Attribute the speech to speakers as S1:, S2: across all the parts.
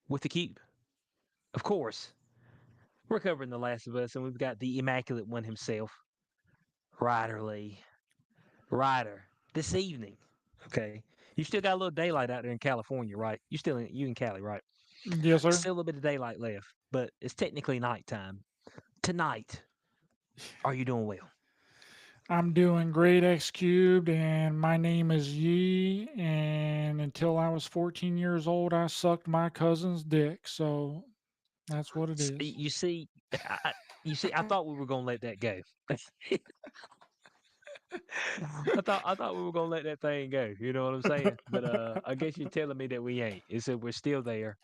S1: with the cube. Of course, we're covering The Last of Us, and we've got the immaculate one himself, Ryder Lee. Ryder, this evening. Okay. You still got a little daylight out there in California, right? You in Cali, right?
S2: Yes, sir.
S1: Still a little bit of daylight left, but it's technically nighttime. Tonight, are you doing well?
S2: I'm doing great X cubed, and my name is Yee. And until I was 14 years old, I sucked my cousin's dick. So that's what it is.
S1: You see, I, I thought we were gonna let that go. I thought we were gonna let that thing go. You know what I'm saying? But I guess you're telling me that we ain't. It's that we're still there.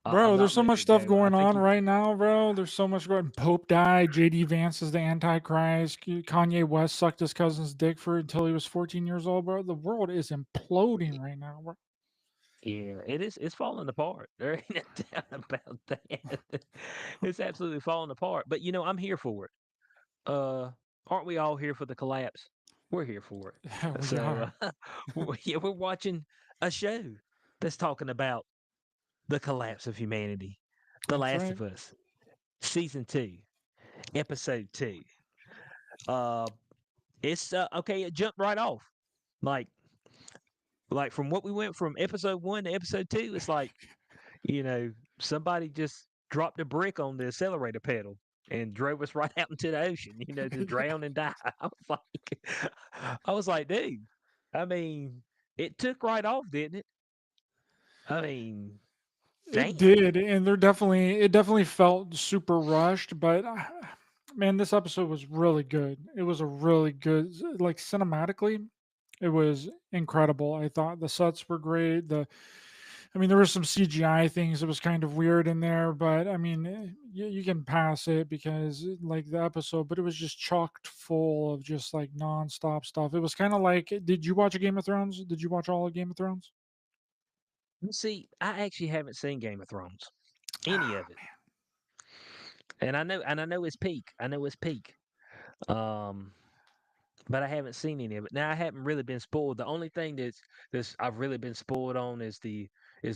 S1: I'm
S2: Bro, there's
S1: not
S2: so
S1: letting
S2: much
S1: it
S2: stuff
S1: go. I
S2: going
S1: think
S2: on
S1: you.
S2: right now, bro. There's so much going. Pope died. JD Vance is the Antichrist. Kanye West sucked his cousin's dick for until he was 14 years old, bro. The world is imploding right now, bro.
S1: Yeah, it is. It's falling apart. There ain't no doubt about that. It's absolutely falling apart. But I'm here for it. Uh, aren't we all here for the collapse? We're here for it.
S2: We
S1: So,
S2: are.
S1: yeah, we're watching a show that's talking about the collapse of humanity. The
S2: That's
S1: Last
S2: right.
S1: of Us, season 2, episode 2. Uh, it's okay. It jumped right off. Like, like from what we went from episode 1 to episode 2, it's like you know, somebody just dropped a brick on the accelerator pedal and drove us right out into the ocean, to drown and die. I was like, dude, I mean, it took right off, didn't it? I mean,
S2: It
S1: damn.
S2: did, and it definitely felt super rushed, but man, this episode was really good. It was a really good, like cinematically, it was incredible. I thought the sets were great. I mean, there were some CGI things that was kind of weird in there, but I mean, you can pass it because like the episode, but it was just chocked full of just like nonstop stuff. It was kind of like, did you watch a Game of Thrones? Did you watch all of Game of Thrones?
S1: See, I actually haven't seen Game of Thrones, any
S2: Ah,
S1: of it, and I know it's peak. I know it's peak. Um, but I haven't seen any of it. Now I haven't really been spoiled. The only thing that's I've really been spoiled on is the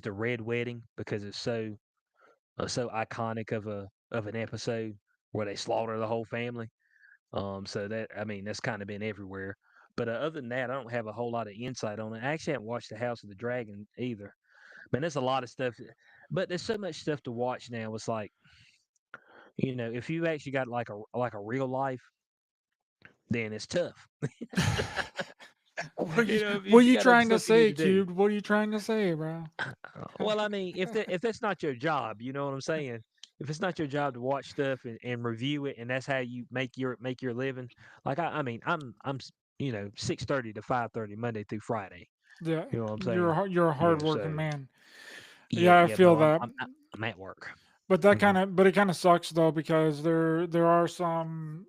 S1: red wedding because it's so iconic of an episode where they slaughter the whole family. So that I mean that's kind of been everywhere. But other than that, I don't have a whole lot of insight on it. I actually haven't watched the House of the Dragon either. Man, there's a lot of stuff, but there's so much stuff to watch now. It's like if you actually got like a real life, then it's tough.
S2: what are you, what are
S1: If you
S2: you
S1: got other
S2: trying to
S1: stuff you need
S2: say,
S1: to do.
S2: Cubed? What are you trying to say, bro?
S1: Well, I mean, if that's not your job, you know what I'm saying. If it's not your job to watch stuff and review it, and that's how you make your living, like I mean, I'm 6:30 to 5:30 Monday through Friday.
S2: Yeah,
S1: You know what I'm saying?
S2: you're a
S1: So
S2: hardworking man.
S1: yeah,
S2: Yeah, I
S1: yeah,
S2: feel
S1: bro,
S2: that.
S1: I'm at work. Hmm.
S2: But it kind of sucks though because there are some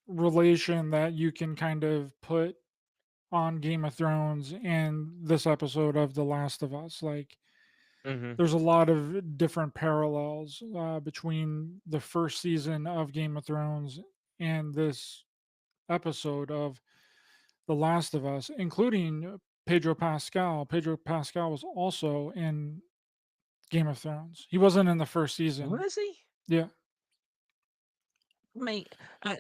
S2: relation that you can kind of put on Game of Thrones and this episode of The Last of Us. Like,
S1: Hmm.
S2: there's a lot of different parallels between the first season of Game of Thrones and this episode of The Last of Us, including Pedro Pascal. Pedro Pascal was also in Game of Thrones. He wasn't in the first season.
S1: Was he?
S2: Yeah.
S1: I mean, I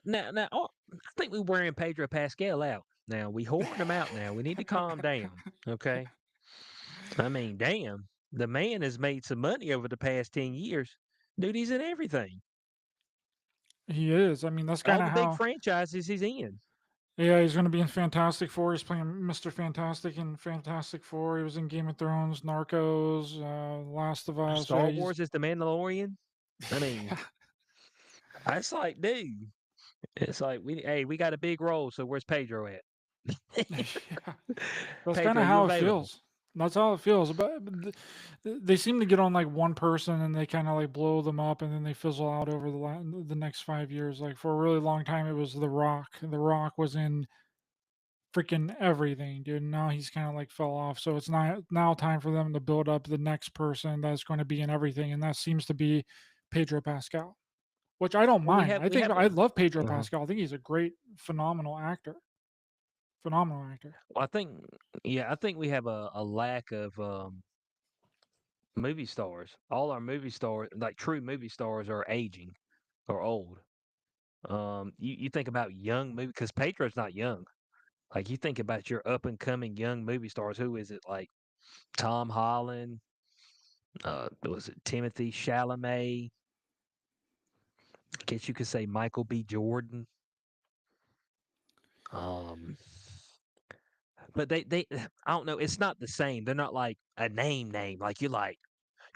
S1: think we're wearing Pedro Pascal out. Now we whoring him out. Now we need to calm down. Okay. I mean, damn, the man has made some money over the past 10 years. Dude, he's in everything.
S2: He is. I mean, that's kind
S1: All
S2: of
S1: the big
S2: how.
S1: franchises he's in.
S2: Yeah, he's going to be in Fantastic Four. He's playing Mr. Fantastic in Fantastic Four. He was in Game of Thrones, Narcos, Last of Us. Yeah,
S1: Star
S2: he's.
S1: Wars is the Mandalorian. I mean, it's like, dude, it's like we got a big role, so where's Pedro at?
S2: Yeah, that's kind
S1: Pedro,
S2: of
S1: you
S2: how it
S1: available?
S2: feels. That's how it feels. But they seem to get on like one person and they kind of like blow them up and then they fizzle out over the next 5 years. Like for a really long time, it was The Rock. The Rock was in freaking everything, dude. Now he's kind of like fell off. So it's not now time for them to build up the next person that's going to be in everything, and that seems to be Pedro Pascal, which I don't
S1: Well, we
S2: mind.
S1: have
S2: I
S1: we
S2: think
S1: have
S2: I
S1: a.
S2: love Pedro
S1: Uh-huh.
S2: Pascal. I think he's a great, phenomenal actor. Phenomenal actor.
S1: Well, I think we have a lack of movie stars. All our movie stars, like true movie stars, are aging or old. You think about young movie because Pedro's not young. Like you think about your up and coming young movie stars. Who is it? Like Tom Holland. Was it Timothy Chalamet? I guess you could say Michael B. Jordan. Um, but they I don't know. It's not the same. They're not like a name like you like.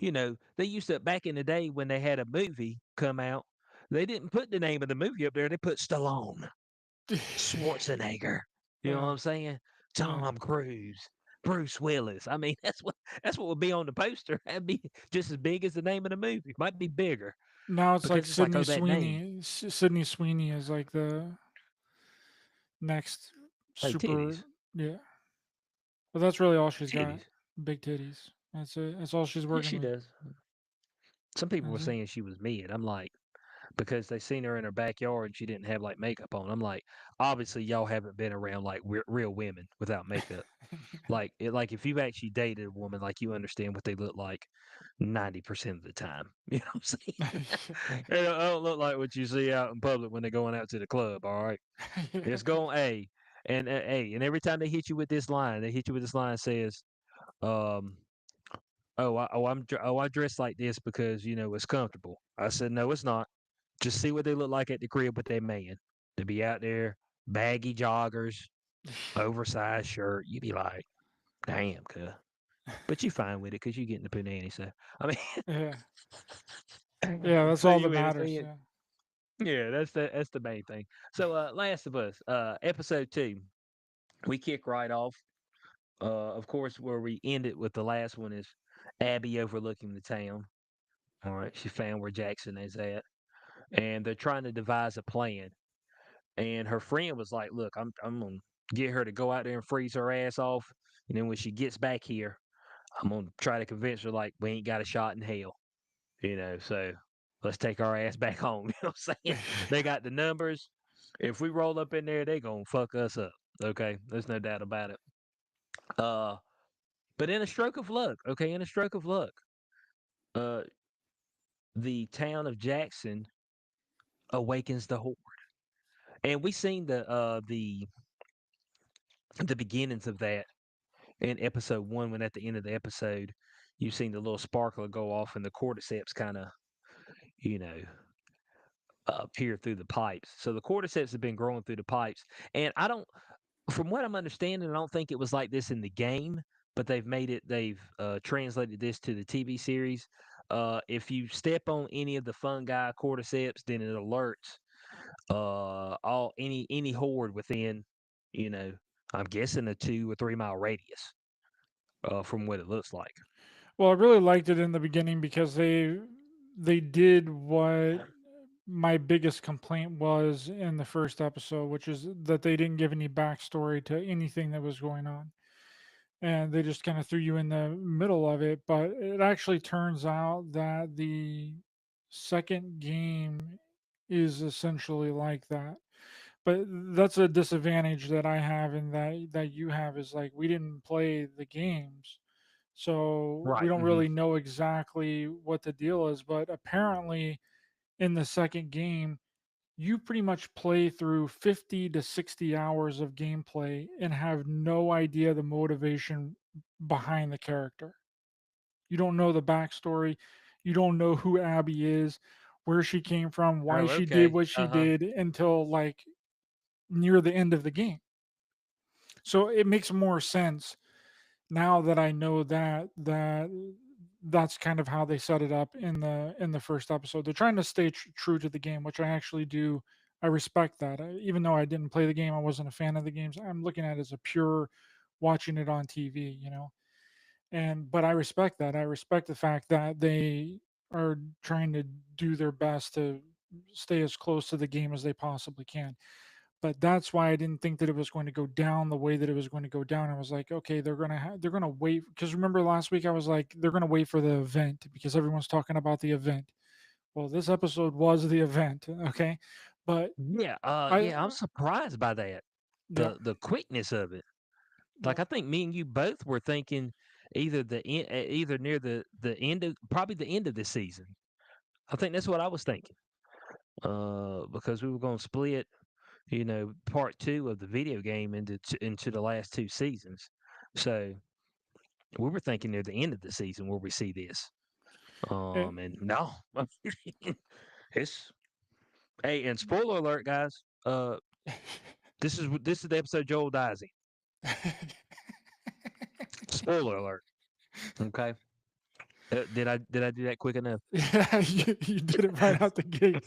S1: They used to back in the day when they had a movie come out. They didn't put the name of the movie up there. They put Stallone, Schwarzenegger. You know what
S2: Yeah,
S1: I'm saying?
S2: yeah.
S1: Tom Cruise, Bruce Willis. I mean, that's what would be on the poster. That'd be just as big as the name of the movie. Might be bigger
S2: Now it's like
S1: because it's like,
S2: Sydney
S1: oh, that name.
S2: Sweeney. Sydney Sweeney is like the next
S1: Hey,
S2: super.
S1: titties.
S2: Yeah, but that's really all she's got.
S1: Titties.
S2: Big titties. That's it. That's all she's
S1: Yeah,
S2: working
S1: she
S2: with.
S1: does. Some people were
S2: That's it.
S1: saying she was mid. I'm like, because they seen her in her backyard and she didn't have like makeup on. I'm like, obviously y'all haven't been around like real women without makeup. Like if you've actually dated a woman, like you understand what they look like 90% of the time. You know what I'm saying? They don't look like what you see out in public when they're going out to the club. All right,
S2: Yeah.
S1: it's going a and every time they hit you with this line, they hit you with this line says, um, I dress like this because it's comfortable. I said no, it's not. Just see what they look like at the crib with their man. They be out there, baggy joggers, oversized shirt. You be like, damn, cuz. But you fine with it because you getting the punani. So I
S2: Yeah.
S1: mean,
S2: Yeah. That's
S1: so
S2: all that
S1: you
S2: matters.
S1: understand?
S2: Yeah.
S1: Yeah, that's the main thing. So Last of Us, episode 2, we kick right off. Of course, where we ended with the last one is Abby overlooking the town. All right, she found where Jackson is at, and they're trying to devise a plan. And her friend was like, "Look, I'm gonna get her to go out there and freeze her ass off, and then when she gets back here, I'm gonna try to convince her like we ain't got a shot in hell." So let's take our ass back home. You know what I'm saying? They got the numbers. If we roll up in there, they gonna fuck us up. Okay, there's no doubt about it. Uh, but in a stroke of luck, okay, in a stroke of luck, uh, the town of Jackson awakens the horde, and we seen the beginnings of that in episode 1 when at the end of the episode you've seen the little sparkler go off and the cordyceps kind of you know appear through the pipes. So the cordyceps have been growing through the pipes, and I don't, from what I'm understanding, I don't think it was like this in the game, but they've translated this to the TV series. If you step on any of the fungi cordyceps, then it alerts all any horde within, you know, I'm guessing a 2 or 3 mile radius from what it looks like.
S2: Well, I really liked it in the beginning because they did what my biggest complaint was in the first episode, which is that they didn't give any backstory to anything that was going on. And they just kind of threw you in the middle of it. But it actually turns out that the second game is essentially like that. But that's a disadvantage that I have and that you have is like we didn't play the games. So we
S1: Right.
S2: don't really know exactly what the deal is. But apparently in the second game, you pretty much play through 50 to 60 hours of gameplay and have no idea the motivation behind the character. You don't know the backstory. You don't know who Abby is, where she came from, why
S1: Oh,
S2: she did
S1: okay.
S2: what she
S1: Uh huh.
S2: did until like near the end of the game. So it makes more sense now that I know that that's kind of how they set it up in the first episode. They're trying to stay true to the game, which I actually do. I respect that. Even though I didn't play the game, I wasn't a fan of the games. I'm looking at it as a pure watching it on TV, And but I respect that. I respect the fact that they are trying to do their best to stay as close to the game as they possibly can. But that's why I didn't think that it was going to go down the way that it was going to go down. I was like, okay, they're gonna wait because remember last week I was like, they're gonna wait for the event because everyone's talking about the event. Well, this episode was the event, okay, but
S1: Yeah.
S2: I
S1: Yeah. I'm surprised by that.
S2: yeah
S1: The quickness of it.
S2: yeah
S1: Like I think me and you both were thinking either near the end of probably the end of this season. I think that's what I was thinking. Because we were going to split, part two of the video game into the last two seasons. So we were thinking near the end of the season where we see this.
S2: Eh,
S1: And no, it's hey, and spoiler alert, guys. This is the episode Joel dies in. Spoiler alert. Okay. Did I do that quick enough?
S2: yeah, you did it right out the gate.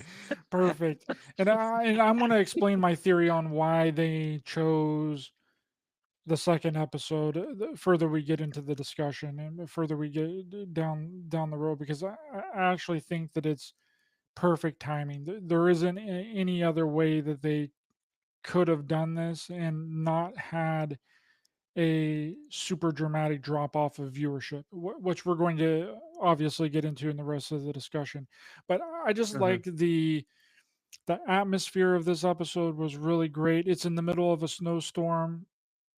S2: Perfect. And I'm going to explain my theory on why they chose the second episode. The further we get into the discussion and the further we get down the road, because I actually think that it's perfect timing. There isn't any other way that they could have done this and not had a super dramatic drop off of viewership, which we're going to obviously get into in the rest of the discussion. But I just
S1: Hmm.
S2: like the atmosphere of this episode was really great. It's in the middle of a snowstorm,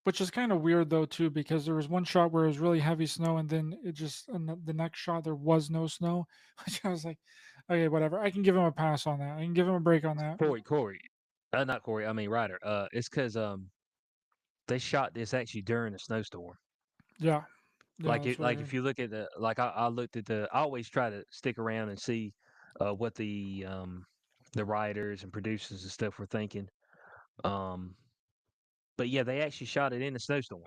S2: which is kind of weird though too, because there was one shot where it was really heavy snow, and then it just and the next shot there was no snow. Which I was like, okay, whatever. I can give him a pass on that. I can give him a break on that.
S1: Corey. Not Corey. I mean Ryder. It's because they shot this actually during a snowstorm.
S2: Yeah, yeah,
S1: Like
S2: that's
S1: it,
S2: what I
S1: like
S2: heard.
S1: if you look at I looked at the. I always try to stick around and see, what the writers and producers and stuff were thinking. Um, but yeah, they actually shot it in a snowstorm.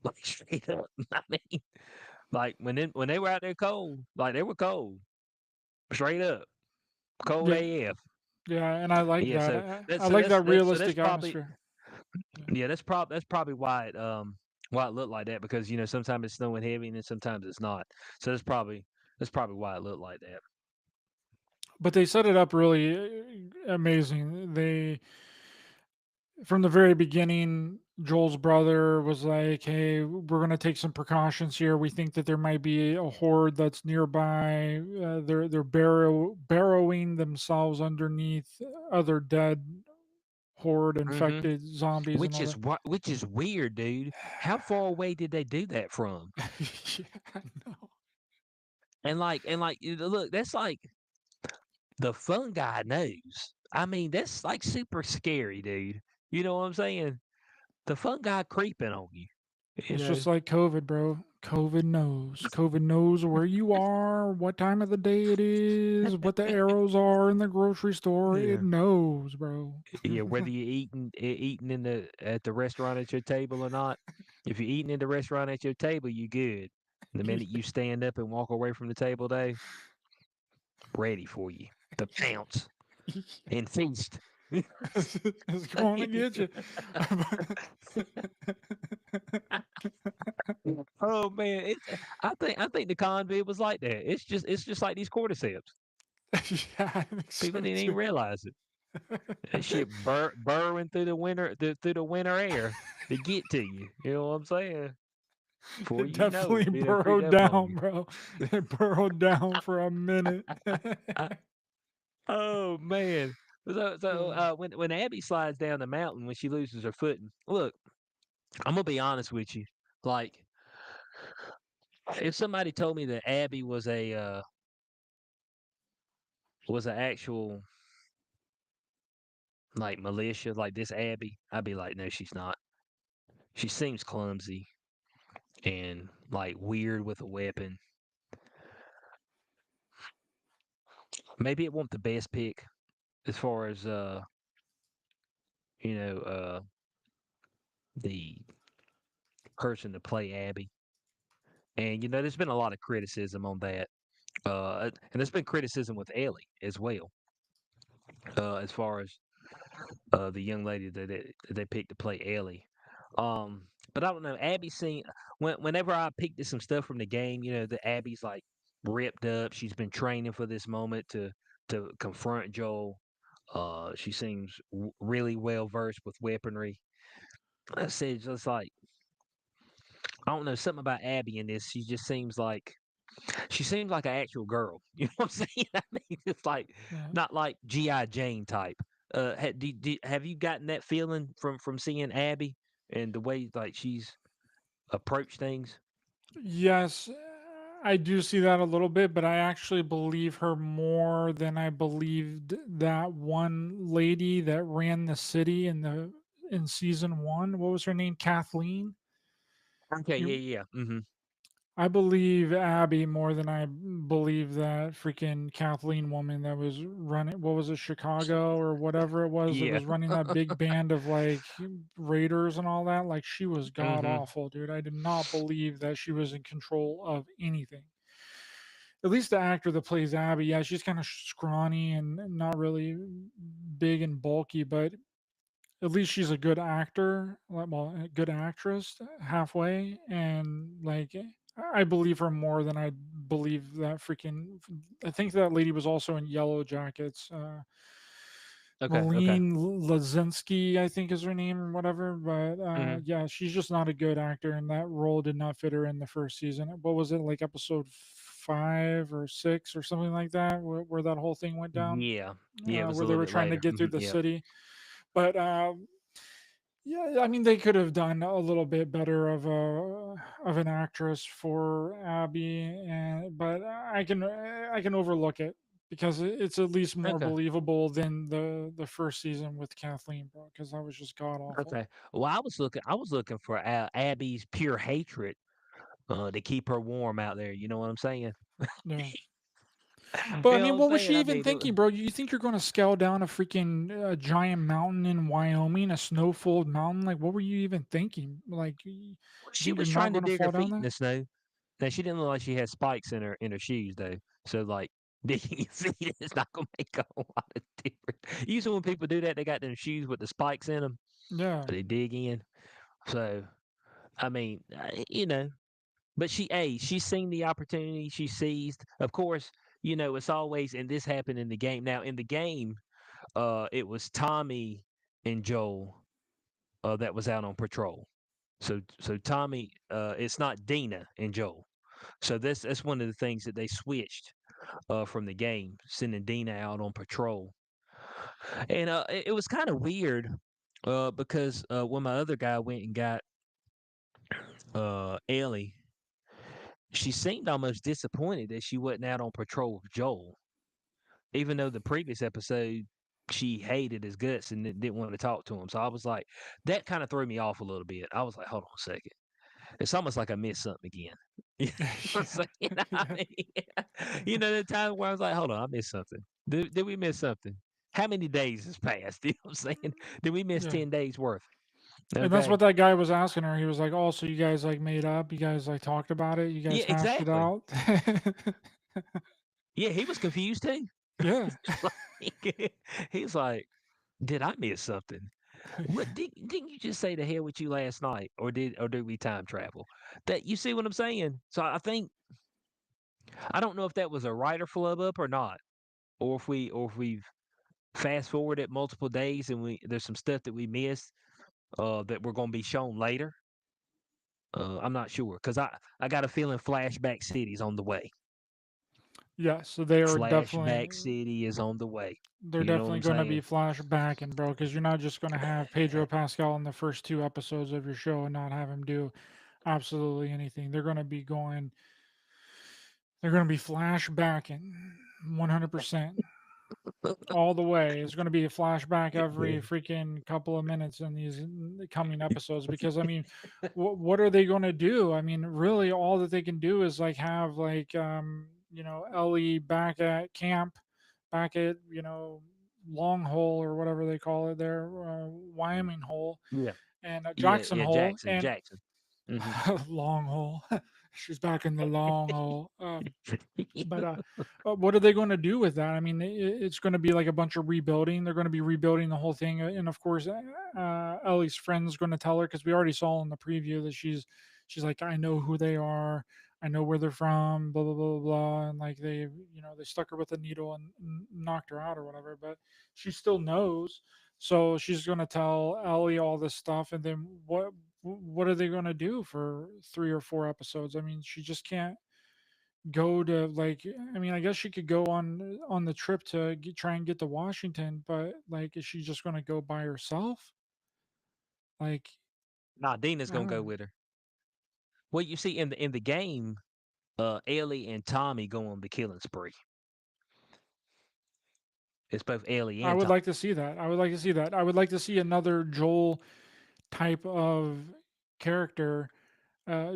S1: Like straight up. I mean, like when they were out there cold, like they were cold, straight up cold
S2: Yeah,
S1: AF.
S2: yeah, and I like
S1: Yeah,
S2: that.
S1: so
S2: I
S1: that's so
S2: like that
S1: that's
S2: realistic
S1: probably
S2: atmosphere. Yeah.
S1: yeah, that's probably why it looked like that because sometimes it's snowing heavy and then sometimes it's not. So that's probably why it looked like that.
S2: But they set it up really amazing. They from the very beginning, Joel's brother was like, "Hey, we're gonna take some precautions here. We think that there might be a horde that's nearby. They're burrowing themselves underneath other dead horde
S1: Hmm.
S2: infected zombies and all that."
S1: Which is weird, dude. How far away did they do that from?
S2: Yeah, I know.
S1: And like look, that's like the fun guy knows. I mean, that's like super scary, dude. You know what I'm saying? The fun guy creeping on you. You
S2: It's
S1: know?
S2: just like COVID, bro. COVID knows. COVID knows where you are, what time of the day it is, what the arrows are in the grocery store. It
S1: Yeah.
S2: knows, bro.
S1: Yeah, whether you're eating in the at the restaurant at your table or not. If you're eating in the restaurant at your table, you good. The minute you stand up and walk away from the table, they ready for you to pounce and feast.
S2: It's going to get you.
S1: Oh man, I think the convid was like that. It's just like these cordyceps.
S2: Yeah, I think
S1: People
S2: so
S1: didn't even
S2: too.
S1: realize it. That shit burrowing through the winter air to get to you. You know what I'm saying? Before
S2: It
S1: you know
S2: definitely
S1: it, be done creeped
S2: burrowed
S1: up on
S2: down,
S1: you.
S2: bro. It burrowed down for a minute.
S1: Oh man. So
S2: Oh,
S1: when Abby slides down the mountain when she loses her footing, look, I'm gonna be honest with you. Like, if somebody told me that Abby was an actual like militia, like this Abby, I'd be like, no, she's not. She seems clumsy and like weird with a weapon. Maybe it wasn't the best pick as far as you know, the person to play Abby. And there's been a lot of criticism on that. And there's been criticism with Ellie as well, as far as the young lady that they picked to play Ellie. But I don't know. Abby seen whenever I peeked at some stuff from the game, the Abby's like ripped up. She's been training for this moment to confront Joel. She seems really well versed with weaponry. I said just like I don't know something about Abby in this. She seems like an actual girl. You know what I'm saying? I mean, it's like
S2: yeah.
S1: not like GI Jane type. Have you gotten that feeling from seeing Abby and the way like she's approached things?
S2: Yes, I do see that a little bit, but I actually believe her more than I believed that one lady that ran the city in season one. What was her name? Kathleen.
S1: Okay, yeah,
S2: You,
S1: yeah. Mm-hmm.
S2: I believe Abby more than I believe that freaking Kathleen woman that was running. What was it, Chicago or whatever it was that
S1: Yeah.
S2: was running that big band of like raiders and all that. Like she was god
S1: Mm-hmm.
S2: awful, dude. I did not believe that she was in control of anything. At least the actor that plays Abby, yeah, she's kind of scrawny and not really big and bulky, but at least she's a good actor, well, a good actress halfway, and like I believe her more than I believe that freaking. I think that lady was also in Yellow Jackets.
S1: Okay, okay.
S2: Malene Lazinski, I think is her name or whatever. But
S1: Mm-hmm.
S2: yeah, she's just not a good actor, and that role did not fit her in the first season. What was it, like episode 5 or 6 or something like that, where that whole thing went down,
S1: Yeah. Yeah, it was a
S2: where they
S1: little
S2: were
S1: bit
S2: trying to
S1: later.
S2: get through
S1: Hmm.
S2: the
S1: Yeah.
S2: city. But yeah, I mean, they could have done a little bit better of an actress for Abby, and but I can overlook it because it's at least more
S1: Okay.
S2: believable than the first season with Kathleen, bro. Because that was just god awful.
S1: Okay. Well, I was looking for Abby's pure hatred to keep her warm out there. You know what I'm saying?
S2: Yeah,
S1: You
S2: but I
S1: know what
S2: mean,
S1: I'm
S2: what was
S1: saying?
S2: she
S1: I
S2: even
S1: mean,
S2: thinking, bro? You think you're going to scale down a freaking giant mountain in Wyoming, a snow-filled mountain? Like, what were you even thinking? Like, you
S1: she
S2: think you're
S1: was
S2: not
S1: trying to
S2: going to
S1: dig her
S2: fall down
S1: feet in
S2: there?
S1: the snow. Now she didn't look like she had spikes in her shoes though. So like digging your feet is not gonna make a whole lot of difference. Usually when people do that, they got them shoes with the spikes in them,
S2: Yeah.
S1: so they dig in. So I mean, but she's seen the opportunity. She seized. Of course, it's always, and this happened in the game. Now in the game, it was Tommy and Joel that was out on patrol. So Tommy, it's not Dina and Joel. So that's one of the things that they switched from the game, sending Dina out on patrol, and it was kind of weird because when my other guy went and got Ellie, she seemed almost disappointed that she wasn't out on patrol with Joel, even though the previous episode she hated his guts and didn't want to talk to him. So I was like, that kind of threw me off a little bit. I was like, hold on a second. It's almost like I missed something again. You know what I'm
S2: Yeah.
S1: saying? I
S2: Yeah.
S1: mean, the time where I was like, hold on, I missed something. Did we miss something? How many days has passed? You know what I'm saying? Did we miss
S2: Yeah.
S1: 10 days worth?
S2: And that's
S1: Okay.
S2: what that guy was asking her. He was like, "Oh, so you guys like made up? You guys like talked about it? You guys
S1: Yeah,
S2: hashed it
S1: exactly.
S2: out?"
S1: Yeah, he was confused too.
S2: Yeah.
S1: Like, he's like, did I miss something? What didn't you just say the hell with you last night, or did we time travel? That you see what I'm saying? So I think I don't know if that was a writer flub up or not, or if we've fast forwarded multiple days and there's some stuff that we missed that we're going to be shown later. I'm not sure because I got a feeling Flashback City's on the way.
S2: Yeah. So they are definitely
S1: Flashback City is on the way.
S2: they're
S1: You know what
S2: definitely
S1: I'm
S2: going to be
S1: saying?
S2: flashbacking, bro. Because you're not just going to have Pedro Pascal in the first 2 episodes of your show and not have him do absolutely anything. They're going to be going. They're going to be flashbacking 100%. All the way. It's going to be a flashback
S1: Yeah.
S2: every freaking couple of minutes in these coming episodes because I mean, what are they going to do? I mean, really, all that they can do is like have like Ellie back at camp, back at Long Hole or whatever they call it there, Wyoming Hole
S1: Yeah.
S2: and
S1: Yeah.
S2: Jackson
S1: Yeah.
S2: Hole
S1: Jackson.
S2: and
S1: Jackson. Hmm.
S2: Long Hole. She's back in the long hole. But what are they going to do with that? I mean, it's going to be like a bunch of rebuilding. They're going to be rebuilding the whole thing, and of course, Ellie's friend's going to tell her because we already saw in the preview that she's like, I know who they are, I know where they're from, blah blah blah blah, blah. And like they stuck her with a needle and knocked her out or whatever, but she still knows. So she's going to tell Ellie all this stuff, and then what are they going to do for 3 or 4 episodes? I mean, she just can't go to like I mean I guess she could go on the trip to try and get to Washington, but like is she just going to go by herself? Like
S1: Nah, Dina's
S2: I
S1: gonna
S2: don't
S1: go
S2: know.
S1: with her. Well, you see in the game, Ellie and Tommy go on the killing spree. It's both Ellie
S2: I
S1: and
S2: would
S1: Tommy.
S2: like to see that. I would like to see that. I would like to see another Joel type of character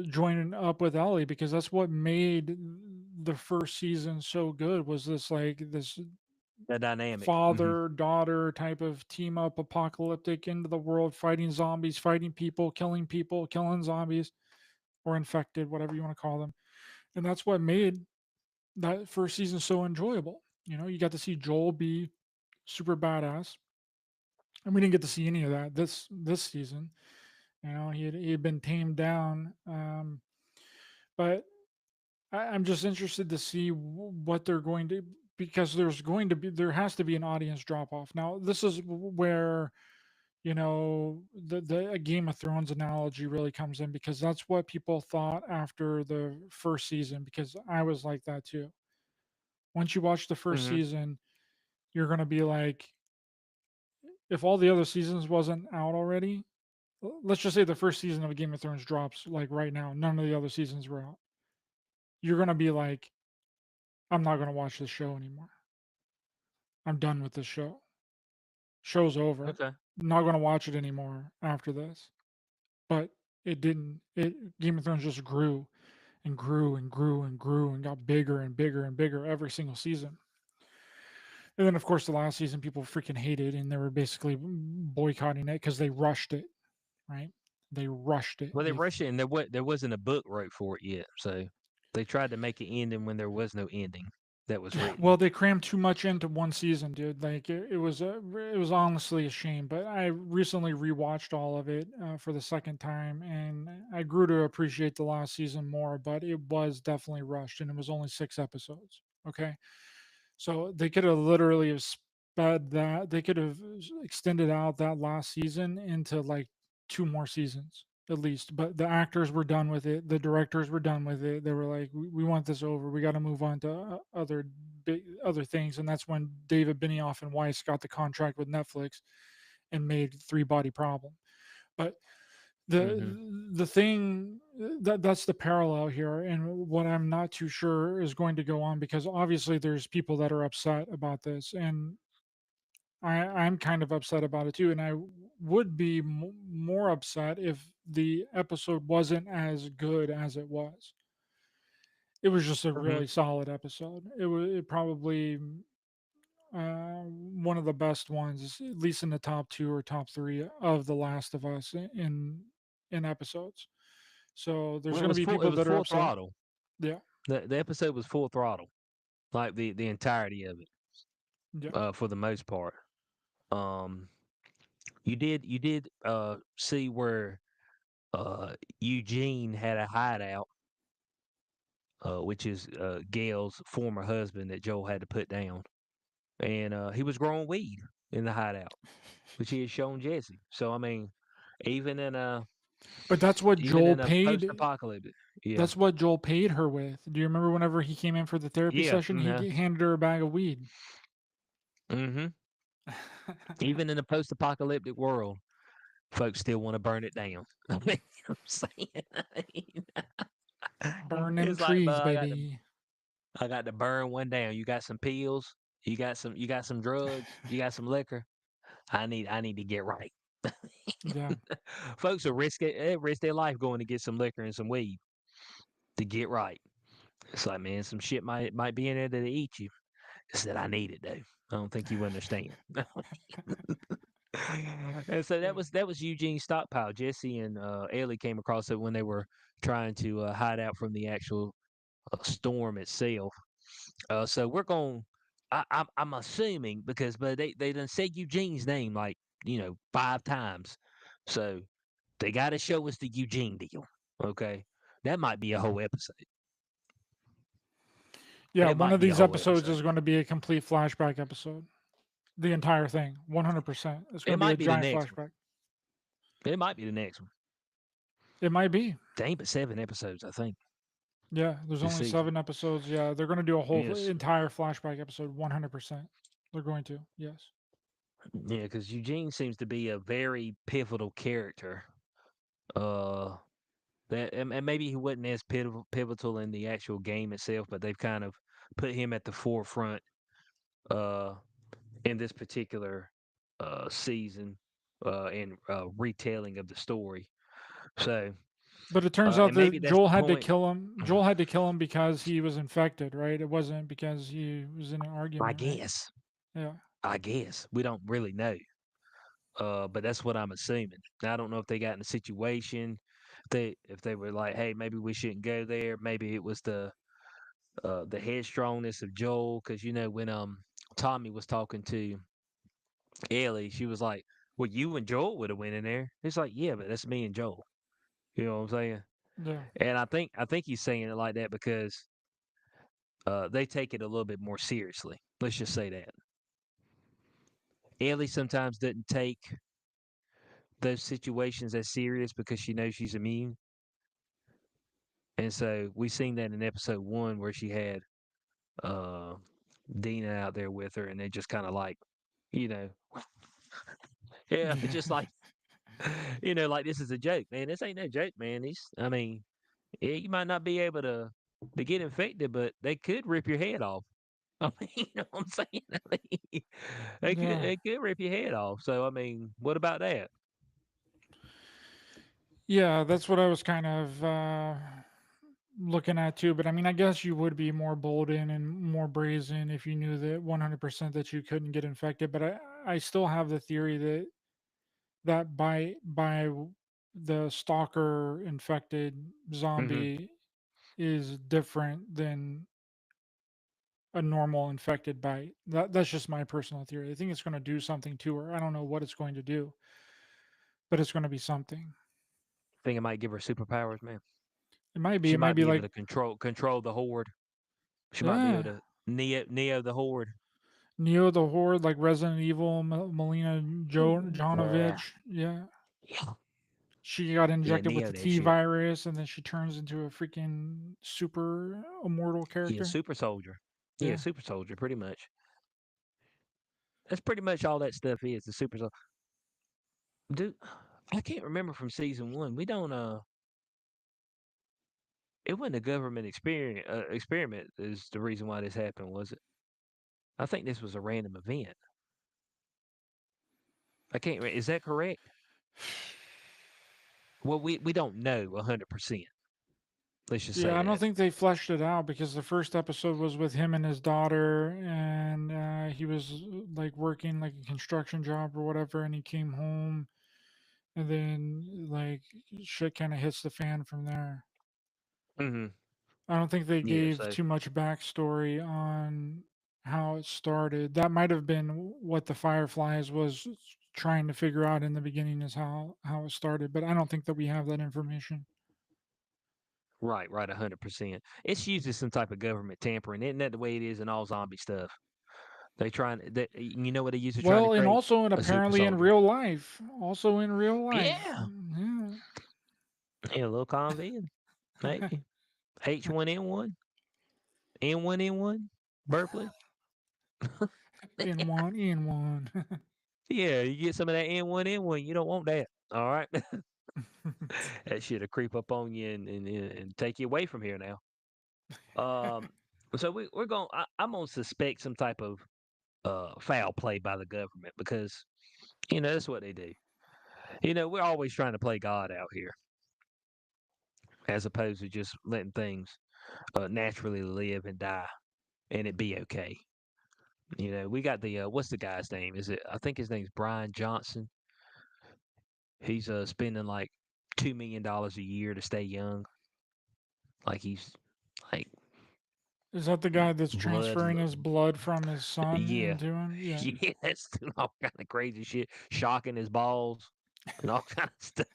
S2: joining up with Ellie because that's what made the first season so good was this like this
S1: The dynamic.
S2: father daughter type of team up apocalyptic into the world fighting zombies fighting people killing zombies or infected whatever you want to call them, and that's what made that first season so enjoyable. You know, you got to see Joel be super badass, and we didn't get to see any of that this season. You know, he had been tamed down, but I'm just interested to see what they're going to, because there has to be an audience drop off. Now, this is where you know the Game of Thrones analogy really comes in because that's what people thought after the first season. Because I was like that too. Once you watch the first
S1: Hmm.
S2: season, you're gonna be like, if all the other seasons wasn't out already, let's just say the first season of Game of Thrones drops like right now, none of the other seasons were out. You're gonna be like, I'm not gonna watch this show anymore. I'm done with this show. Show's over.
S1: Okay.
S2: Not gonna watch it anymore after this. But it didn't. It Game of Thrones just grew and grew and grew and grew and got bigger and bigger and bigger every single season. And then, of course, the last season people freaking hated, and they were basically boycotting it because they rushed it. Right? They rushed it.
S1: Well, they rushed it, and there wasn't a book wrote for it yet, so they tried to make an ending when there was no ending that was written.
S2: Well, they crammed too much into one season, dude. Like it was honestly a shame. But I recently rewatched all of it for the second time, and I grew to appreciate the last season more. But it was definitely rushed, and it was only 6 episodes. Okay, so they could have literally have sped that. They could have extended out that last season into like 2 more seasons at least. But the actors were done with it. The directors were done with it. They were like, we want this over. We got to move on to other things. And that's when David Benioff and Weiss got the contract with Netflix and made Three Body Problem. But
S1: Hmm.
S2: the thing that's the parallel here, and what I'm not too sure is going to go on because obviously there's people that are upset about this, and I'm kind of upset about it too, and I would be more upset if the episode wasn't as good as it was. It was just a
S1: Hmm.
S2: really solid episode. It probably one of the best ones, at least in the top two or top three of The Last of Us in episodes. So there's
S1: Well,
S2: going to be
S1: it
S2: people
S1: was
S2: that are
S1: full
S2: upset.
S1: throttle.
S2: Yeah,
S1: The episode was full throttle, like the entirety of it,
S2: yeah.
S1: for the most part. Um, you did see where Eugene had a hideout, which is Gail's former husband that Joel had to put down, and he was growing weed in the hideout, which he had shown Jesse. So I mean, even in a
S2: But that's what
S1: even
S2: Joel
S1: in a
S2: paid.
S1: post-apocalyptic, yeah,
S2: That's what Joel paid her with. Do you remember whenever he came in for the therapy
S1: yeah,
S2: session? He handed her a bag of weed.
S1: mm-hmm. Even in a post-apocalyptic world, folks still want to burn it down. I mean, I'm saying,
S2: Burn them
S1: it's like,
S2: trees,
S1: but
S2: baby.
S1: I got to burn one down. You got some pills, you got some drugs, you got some liquor. I need to get right.
S2: Yeah,
S1: Folks will risk their life going to get some liquor and some weed to get right. It's like, man, some shit might be in there that'll eat you. I said I need it though. I don't think you understand. And so
S2: yeah.
S1: that was Eugene's stockpile. Jesse and Ellie came across it when they were trying to hide out from the actual storm itself. So we're going. I'm assuming because but they done said Eugene's name like 5 times, so they got to show us the Eugene deal. Okay, that might be a whole episode.
S2: Yeah,
S1: It
S2: one
S1: might
S2: of
S1: be a
S2: these
S1: whole
S2: episodes is
S1: episode.
S2: going to be a complete flashback episode. The entire thing, 100%. It's going
S1: It
S2: to be a
S1: might be the
S2: giant
S1: next one.
S2: flashback.
S1: It might be the next one.
S2: It might be.
S1: They ain't but 7 episodes, I think,
S2: Yeah, there's
S1: this
S2: only
S1: season.
S2: 7 episodes. Yeah, they're going to do a whole
S1: Yes,
S2: entire flashback episode, 100%. They're going to. Yes.
S1: yeah, because Eugene seems to be a very pivotal character. Uh, That and maybe he wasn't as pivotal in the actual game itself, but they've kind of put him at the forefront uh, in this particular season and retelling of the story. So,
S2: But it turns out
S1: and maybe
S2: that
S1: that's
S2: Joel
S1: the
S2: had to
S1: point.
S2: kill him. Joel had to kill him because he was infected, right? It wasn't because he was in an
S1: I
S2: argument, right?
S1: guess.
S2: Yeah.
S1: I guess we don't really know, but that's what I'm assuming. Now, I don't know if they got in a situation. If they were like, hey, maybe we shouldn't go there. Maybe it was the headstrongness of Joel, because when Tommy was talking to Ellie, she was like, "Well, you and Joel would have went in there." It's like, yeah, but that's me and Joel. You know what I'm saying?
S2: Yeah.
S1: And I think he's saying it like that because they take it a little bit more seriously. Let's just say that Ellie sometimes doesn't take those situations as serious because she knows she's immune, and so we seen that in episode one where she had uh, Dina out there with her, and they just kind of like, you know, yeah, just like like this is a joke, man. This ain't no joke, man. I mean, yeah, you might not be able to get infected, but they could rip your head off. I mean, you know what I'm saying? I mean, they could
S2: Yeah.
S1: they could rip your head off. So I mean, what about that?
S2: Yeah, that's what I was kind of looking at too. But I mean, I guess you would be more bolden and more brazen if you knew that 100% that you couldn't get infected. But I still have the theory that the stalker infected
S1: Hmm.
S2: zombie is different than a normal infected bite. That's just my personal theory. I think it's going to do something to her. I don't know what it's going to do, but it's going to be something.
S1: Think it might give her superpowers, man.
S2: It might be.
S1: She
S2: It might
S1: might
S2: be
S1: be able
S2: like,
S1: to control the horde. She might be able
S2: yeah,
S1: to Neo the horde.
S2: Neo the Horde, like Resident Evil, Melina
S1: Yeah,
S2: Jovovich. Yeah,
S1: yeah,
S2: she got
S1: yeah.
S2: injected with
S1: Neo
S2: the
S1: that
S2: T
S1: shit.
S2: virus, and then she turns into a freaking super immortal
S1: Yeah,
S2: character.
S1: super soldier. Yeah,
S2: Yeah.
S1: super soldier. Pretty much. That's pretty much all that stuff is. The super soldier. Dude, I can't remember from season one. We don't. It wasn't a government experiment. Is the reason why this happened, was it? I think this was a random event. I can't. Is that correct? Well, we don't know 100%. Let's just
S2: Yeah,
S1: say
S2: I don't
S1: that.
S2: think they fleshed it out because the first episode was with him and his daughter, and he was like working like a construction job or whatever, and he came home, and then like shit kind of hits the fan from there.
S1: Hmm.
S2: I don't think they
S1: Yeah.
S2: gave
S1: So
S2: too much backstory on how it started. That might have been what the Fireflies was trying to figure out in the beginning, is how it started, but I don't think that we have that information.
S1: right, right, 100%. It's usually some type of government tampering. Isn't that the way it is in all zombie stuff? They trying. You know what they usually trying to
S2: Well, and
S1: create?
S2: also, and
S1: A super
S2: apparently in
S1: soldier.
S2: real life, also in real life.
S1: Yeah.
S2: Yeah.
S1: Yeah, a little convent, maybe. H1N1, N1N1, burpling.
S2: In one, in one.
S1: Yeah, you get some of that N1N1. You don't want that. All right. That shit'll creep up on you and take you away from here now. Um, so we're going. I'm gonna suspect some type of foul play by the government because that's what they do. We're always trying to play God out here as opposed to just letting things naturally live and die and it be okay. We got the what's the guy's name? Is it? I think his name's Brian Johnson. He's spending like $2 million a year to stay young. Like he's like
S2: Is that the guy that's
S1: blood.
S2: transferring his blood from his son
S1: Yeah,
S2: into him? Yeah.
S1: yeah, that's doing all kind of crazy shit, shocking his balls and all kind of stuff.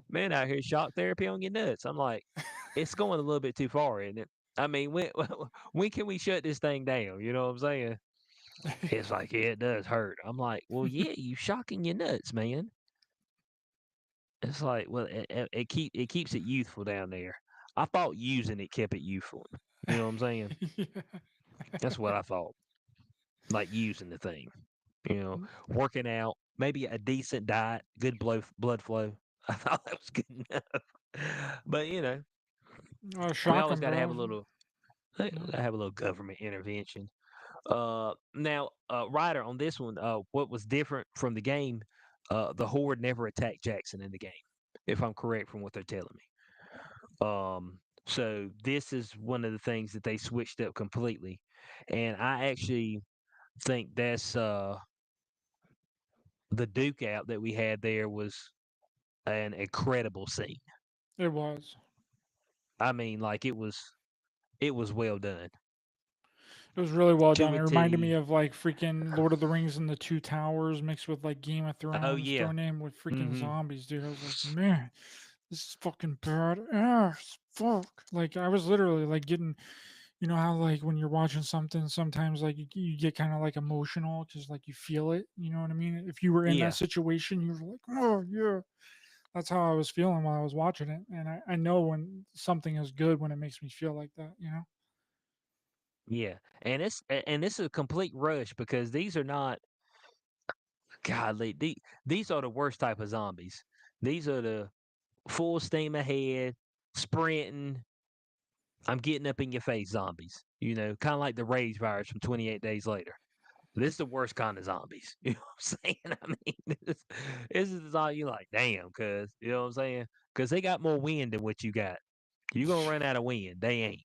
S1: Man out here shock therapy on your nuts. I'm like, it's going a little bit too far, isn't it? I mean, when when can we shut this thing down? You know what I'm saying? It's like, yeah, it does hurt. I'm like, well, yeah, you shocking your nuts, man. It's like, well, it keeps it youthful down there. I thought using it kept it youthful. You know what I'm saying?
S2: Yeah.
S1: That's what I thought. Like using the thing, working out, maybe a decent diet, good blood flow. I thought that was good enough. But we always
S2: Shocking,
S1: got to have a
S2: bro.
S1: little,
S2: Yeah,
S1: government intervention. Now, Ryder, on this one, what was different from the game? The Horde never attacked Jackson in the game, if I'm correct from what they're telling me. So this is one of the things that they switched up completely, and I actually think that's the Duke out that we had there was an incredible scene.
S2: it was.
S1: I mean, like it was well done
S2: It was really well
S1: to
S2: done. It
S1: a
S2: reminded me
S1: T.
S2: of like freaking Lord of the Rings and the Two Towers mixed with like Game of
S1: Oh
S2: Thrones
S1: yeah.
S2: thrown in with freaking
S1: Mm-hmm.
S2: zombies, dude. I was like, man, this is fucking badass. Fuck. Like I was literally like getting, you know how like when you're watching something, sometimes like you get kind of like emotional because like you feel it. You know what I mean? If you were in that
S1: Yeah.
S2: situation, you were like, oh yeah. That's how I was feeling while I was watching it, and I know when something is good when it makes me feel like that. You know?
S1: Yeah. And this is a complete rush because these are not godly. These are the worst type of zombies. These are the full steam ahead, sprinting. I'm getting up in your face zombies. Kind of like the rage virus from 28 Days Later. This is the worst kind of zombies. You know what I'm saying? I mean, this is all you like, damn, cuz, you know what I'm saying? Because they got more wind than what you got. You're going to run out of wind. They ain't.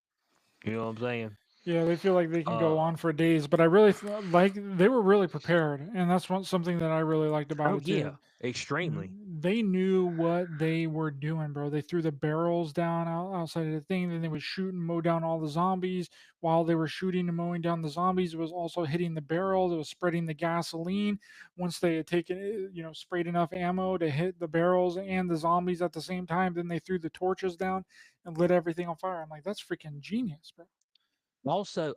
S1: You know what I'm saying?
S2: Yeah, they feel like they can go
S1: Uh,
S2: on for days, but I really like they were really prepared, and that's something that I really liked about
S1: oh,
S2: it too.
S1: yeah, extremely.
S2: They knew what they were doing, bro. They threw the barrels down outside of the thing, then they would shoot and mow down all the zombies. While they were shooting and mowing down the zombies, it was also hitting the barrels. It was spreading the gasoline. Once they had taken, sprayed enough ammo to hit the barrels and the zombies at the same time, then they threw the torches down and lit everything on fire. I'm like, that's freaking genius, bro.
S1: Also,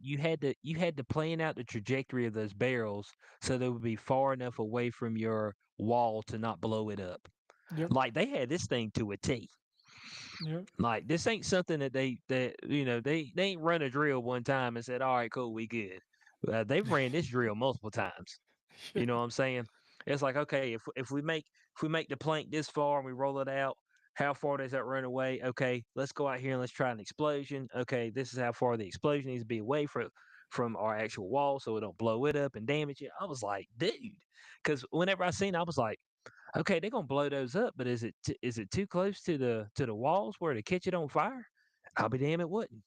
S1: you had to plan out the trajectory of those barrels so they would be far enough away from your wall to not blow it up.
S2: Yep,
S1: Like they had this thing to a T.
S2: yep.
S1: Like this ain't something that they ain't run a drill one time and said, "All right, cool, we good." They've ran this drill multiple times. You know what I'm saying? It's like, okay, if we make the plank this far and we roll it out, how far does that run away? Okay, let's go out here and let's try an explosion. Okay, this is how far the explosion needs to be away from our actual wall so it don't blow it up and damage it. I was like, dude, because whenever I seen, it, I was like, okay, they're gonna blow those up, but is it too close to the walls where to catch it on fire? I'll be damn, it wouldn't.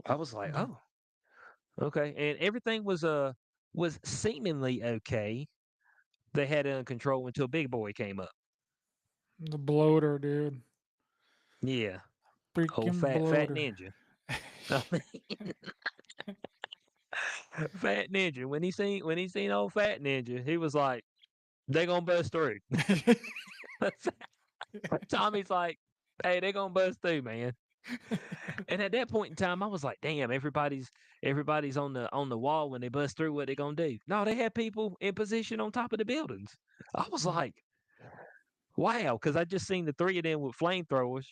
S1: I was like,
S2: Yeah.
S1: oh, okay, and everything was seemingly okay. They had it under control until Big Boy came up.
S2: The bloater, dude.
S1: Yeah, old
S2: Freaking
S1: fat
S2: bloater.
S1: ninja. I mean, fat ninja. When he seen old fat ninja, he was like, "They gonna bust through." Tommy's like, "Hey, they gonna bust through, man." And at that point in time, I was like, "Damn, everybody's on the wall when they bust through. What they gonna do?" No, they had people in position on top of the buildings. I was
S2: Yeah.
S1: like, "Wow," because I just seen the three of them with flamethrowers,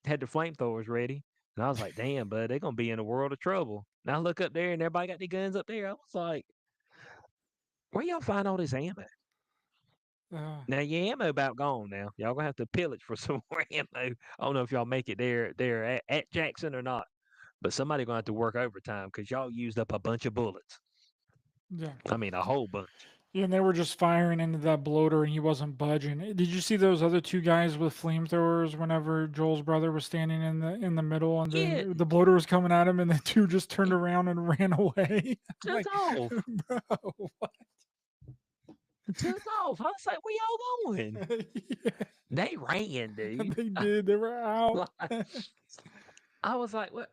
S1: had the flamethrowers ready, and I was like, "Damn, bud, they're gonna be in a world of trouble." Now I look up there and everybody got their guns up there. I was like, "Where y'all find all this ammo?"
S2: Uh,
S1: Now your ammo about gone now. Y'all gonna have to pillage for some more ammo. I don't know if y'all make it there at Jackson or not. But somebody gonna have to work overtime because y'all used up a bunch of bullets.
S2: yeah.
S1: I mean, a whole bunch.
S2: Yeah, and they were just firing into that bloater and he wasn't budging. Did you see those other two guys with flamethrowers whenever Joel's brother was standing in the middle and
S1: Yeah,
S2: then the bloater was coming at him and the two just turned
S1: it
S2: around and ran away? I'm
S1: took
S2: like,
S1: off.
S2: bro, what?
S1: It took off. I was like, where y'all going?
S2: Yeah,
S1: They ran, dude.
S2: they did. They were out.
S1: Like, I was like, what?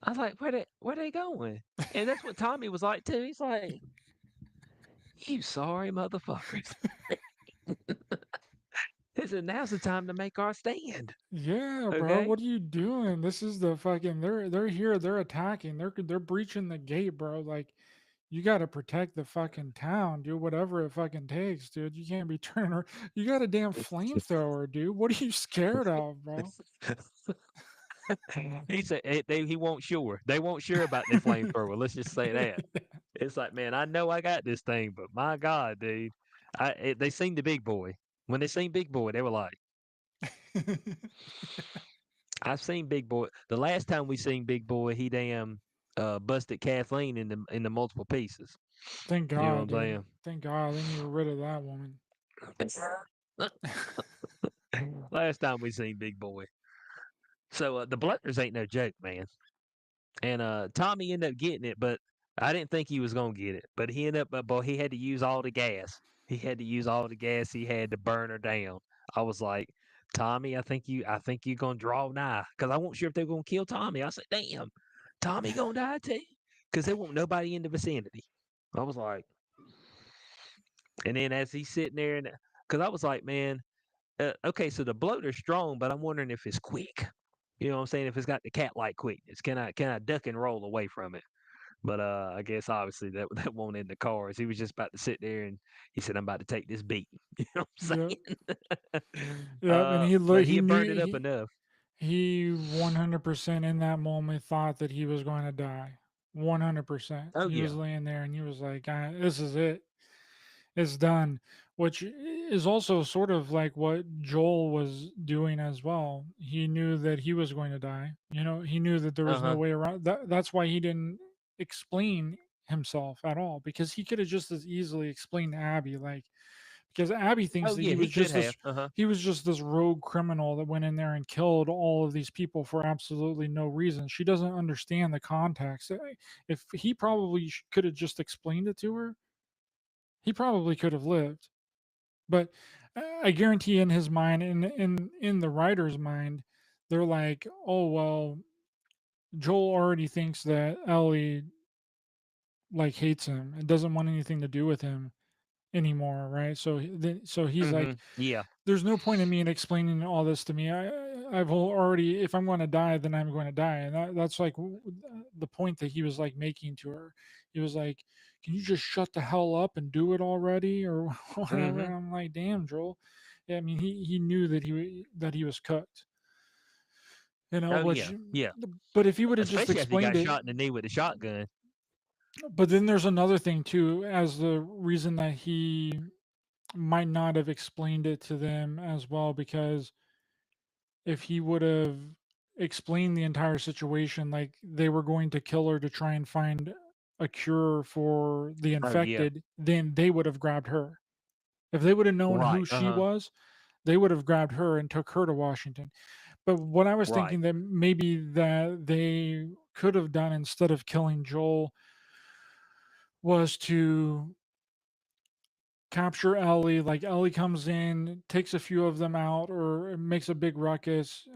S1: I was like, where they going? And that's what Tommy was like too. He's like, you sorry motherfuckers. He said, now's the time to make our stand.
S2: Yeah, bro.
S1: Okay.
S2: What are you doing? This is the fucking they're here, they're attacking. They're breaching the gate, bro. Like you got to protect the fucking town, dude. Whatever it fucking takes, dude. You can't be turning around. You got a damn flamethrower, dude. What are you scared of, bro?
S1: He said he won't sure. They won't sure about their flamethrower. Let's just say that. It's like, man, I know I got this thing, but my God, dude, they seen the big boy. When they seen Big Boy, they were like, I've seen Big Boy. The last time we seen Big Boy, he damn busted Kathleen in the multiple pieces.
S2: Thank
S1: You know
S2: God,
S1: what
S2: dude.
S1: I'm
S2: Thank God they need to get rid of that woman.
S1: saying? Last time we seen Big Boy. So the Blunders ain't no joke, man. And Tommy ended up getting it, but I didn't think he was gonna get it. But he ended up, boy, he had to use all the gas. He had to use all the gas he had to burn her down. I was like, Tommy, I think you're gonna draw nigh, because I wasn't sure if they were gonna kill Tommy. I said, damn, Tommy gonna die too, because there won't nobody in the vicinity. I was like, and then as he's sitting there, and because I was like, man, okay, so the bloater's strong, but I'm wondering if it's quick. You know what I'm saying? If it's got the cat like quickness, can I duck and roll away from it? But I guess obviously that that won't end the cars. He was just about to sit there and he said, "I'm about to take this beating." You know what
S2: Yep.
S1: I'm saying?
S2: Yep. And
S1: But he
S2: he
S1: had burned
S2: knew
S1: it up enough.
S2: he 100% in that moment thought that he was going to die. 100%.
S1: Oh
S2: He was
S1: yeah.
S2: laying there and he was like, "This is it. It's done." Which is also sort of like what Joel was doing as well. He knew that he was going to die. You know, he knew that there
S1: Uh
S2: was no
S1: huh.
S2: way around. That's why he didn't explain himself at all, because he could have just as easily explained to Abby, like, because Abby thinks
S1: Oh
S2: that
S1: yeah. He could have. Uh huh.
S2: he was just this rogue criminal that went in there and killed all of these people for absolutely no reason. She doesn't understand the context. If he probably could have just explained it to her, he probably could have lived. But I guarantee in his mind, in the writer's mind, they're like, "Oh well, Joel already thinks that Ellie like hates him and doesn't want anything to do with him anymore, right?" So so he's
S1: Mm-hmm.
S2: like,
S1: Yeah.
S2: "There's no point in me in explaining all this to me. I've already, if I'm going to die, then I'm going to die." And that's like the point that he was like making to her. He was like, "Can you just shut the hell up and do it already," or whatever?
S1: Mm-hmm.
S2: And I'm like, "Damn, Joel." Yeah, I mean, he knew that that he was cooked, you know.
S1: Oh yeah.
S2: Which,
S1: Yeah.
S2: but if he would have just
S1: Especially after he
S2: explained
S1: got
S2: it.
S1: shot in the knee with a shotgun.
S2: But then there's another thing too, as the reason that he might not have explained it to them as well, because if he would have explained the entire situation, like they were going to kill her to try and find a cure for the
S1: Oh yeah.
S2: infected, then they would have grabbed her. If they would have known who
S1: Right. Uh
S2: she
S1: huh.
S2: was, they would have grabbed her and took her to Washington. But what I was
S1: Right.
S2: thinking that maybe that they could have done instead of killing Joel was to capture Ellie. Like Ellie comes in, takes a few of them out, or makes a big ruckus.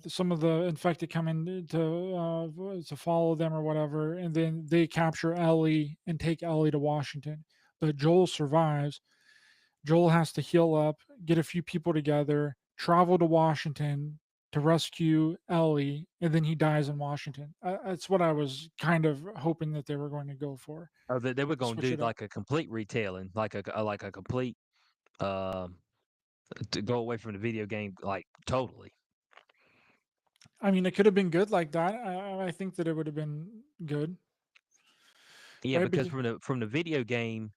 S2: Some of the infected come in to follow them or whatever, and then they capture Ellie and take Ellie to Washington. But Joel survives. Joel has to heal up, get a few people together, travel to Washington to rescue Ellie, and then he dies in Washington. That's what I was kind of hoping that they were going to go for.
S1: Or that they were gonna
S2: Switch
S1: do
S2: it up.
S1: like a complete retelling, like a complete um to go away from the video game, like totally.
S2: I mean, it could have been good like that. I think that it would have been good,
S1: Yeah,
S2: right?
S1: because from the video game,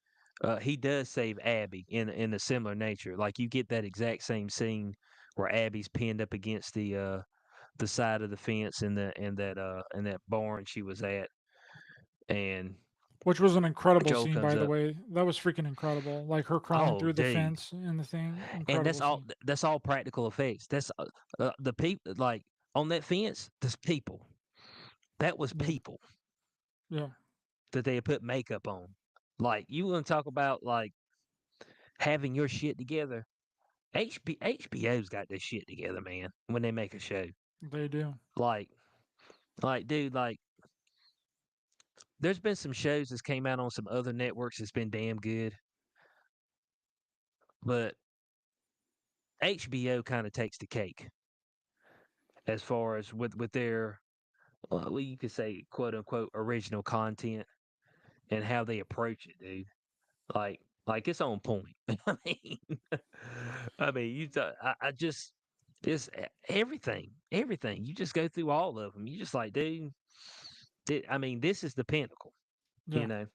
S1: he does save Abby in a similar nature. Like you get that exact same scene where Abby's pinned up against the side of the fence in that barn she was at, and
S2: Which was an incredible
S1: Joel
S2: scene,
S1: comes
S2: by the
S1: up.
S2: way. That was freaking incredible. Like her crawling
S1: Oh,
S2: through the
S1: dude,
S2: fence and the thing.
S1: and
S2: Incredible scene.
S1: that's all practical effects. That's the people like on that fence. There's people. That was
S2: Yeah,
S1: people
S2: yeah,
S1: that they had put makeup on. Like you want to talk about like having your shit together. HBO's got this shit together, man. When they make a show,
S2: they do.
S1: like, dude, like, there's been some shows that's came out on some other networks that's been damn good, but HBO kind of takes the cake as far as with their, well, you could say quote unquote original content and how they approach it, dude. Like it's on point. I mean, I mean, I just it's everything. You just go through all of them. You just like, dude. I mean, this is the pinnacle, you
S2: Yeah.
S1: know.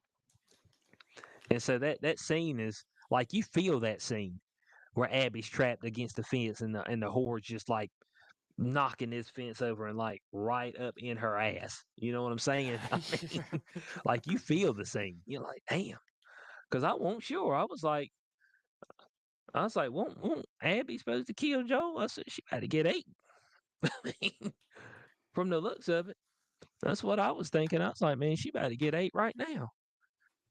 S1: And so that scene is like you feel that scene where Abby's trapped against the fence and the horde's just like knocking this fence over and like right up in her ass. You know what I'm saying? I mean,
S2: Yeah.
S1: like you feel the scene. You're like, damn. Because I wasn't sure. I was like, won't Abby supposed to kill Joel? I said she had to get ate. From the looks of it, that's what I was thinking. I was like, man, she about to get ate right now.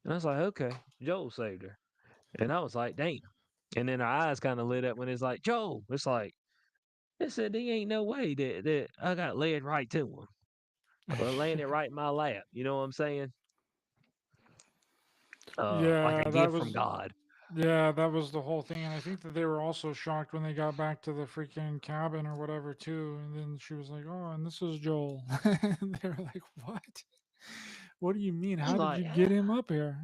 S1: And I was like, okay, Joel saved her. And I was like, damn. And then her eyes kind of lit up when it's like, Joel. It's like, it said, there ain't no way that I got led right to him. Laying it right in my lap. You know what I'm saying? Like a
S2: Yeah, that
S1: gift from
S2: was
S1: God.
S2: yeah, that was the whole thing, and I think that they were also shocked when they got back to the freaking cabin or whatever too. And then she was like, "Oh, and this is Joel." And they were like, "What? What do you mean?
S1: I was
S2: How did
S1: like,
S2: you get him up here?"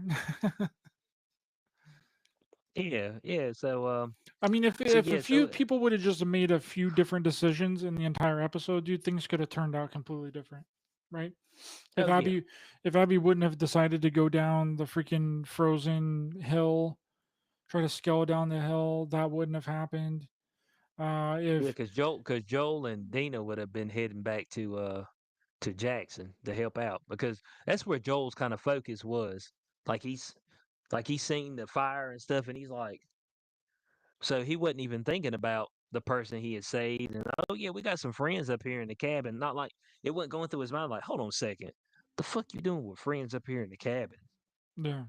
S1: yeah, yeah.
S2: I mean, if
S1: So
S2: if a
S1: yeah,
S2: few people would have just made a few different decisions in the entire episode, dude, things could have turned out completely different, right? If
S1: oh yeah,
S2: Abby if Abby wouldn't have decided to go down the freaking frozen hill, try to scale down the hill, that wouldn't have happened.
S1: yeah.
S2: If
S1: Because Joel and Dina would have been heading back to Jackson to help out because that's where Joel's kind of focus was. Like he's seen the fire and stuff, and he's like, so he wasn't even thinking about the person he had saved. And oh yeah, we got some friends up here in the cabin. Not like it wasn't going through his mind. Like, hold on a second, the fuck you doing with friends up here in the cabin?
S2: yeah,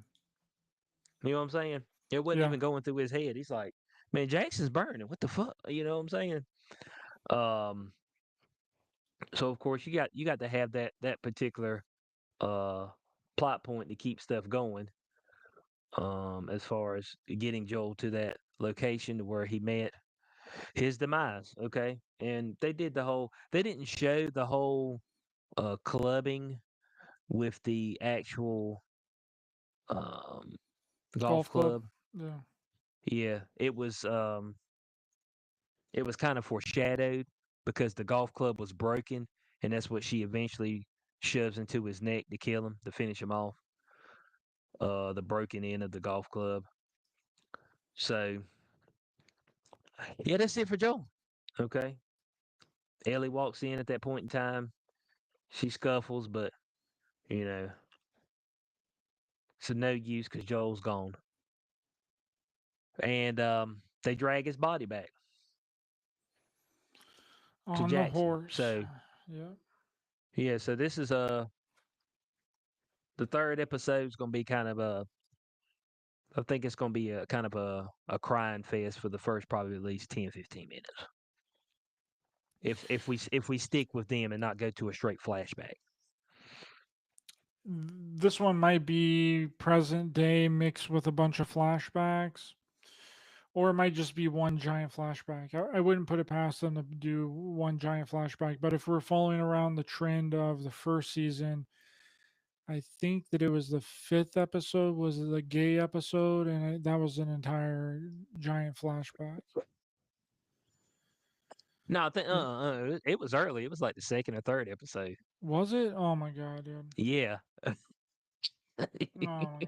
S1: You know what I'm saying? It wasn't
S2: yeah,
S1: even going through his head. He's like, man, Jackson's burning. What the fuck? You know what I'm saying? Um, so of course you got to have that particular uh plot point to keep stuff going. As far as getting Joel to that location to where he met his demise. Okay, and they didn't show the whole clubbing with the actual um golf
S2: golf club.
S1: club.
S2: Yeah.
S1: Yeah, it was kind of foreshadowed because the golf club was broken, and that's what she eventually shoves into his neck to kill him, to finish him off. The broken end of the golf club. So, yeah, that's it for Joel. Okay. Ellie walks in at that point in time. She scuffles, but, you know, it's of no use because Joel's gone. And they drag his body back to
S2: On the
S1: Jackson.
S2: horse.
S1: So,
S2: Yeah.
S1: yeah, so this is the third episode is going to be kind of I think it's going to be a kind of a crying fest for the first probably at least 10, 15 minutes. If we stick with them and not go to a straight flashback.
S2: This one might be present day mixed with a bunch of flashbacks, or it might just be one giant flashback. I wouldn't put it past them to do one giant flashback, but if we're following around the trend of the first season, I think that it was the fifth episode was the gay episode, and that was an entire giant flashback.
S1: No, I think it was early. It was like the second or third episode.
S2: Was it? Oh my god, dude.
S1: Yeah.
S2: Oh my god.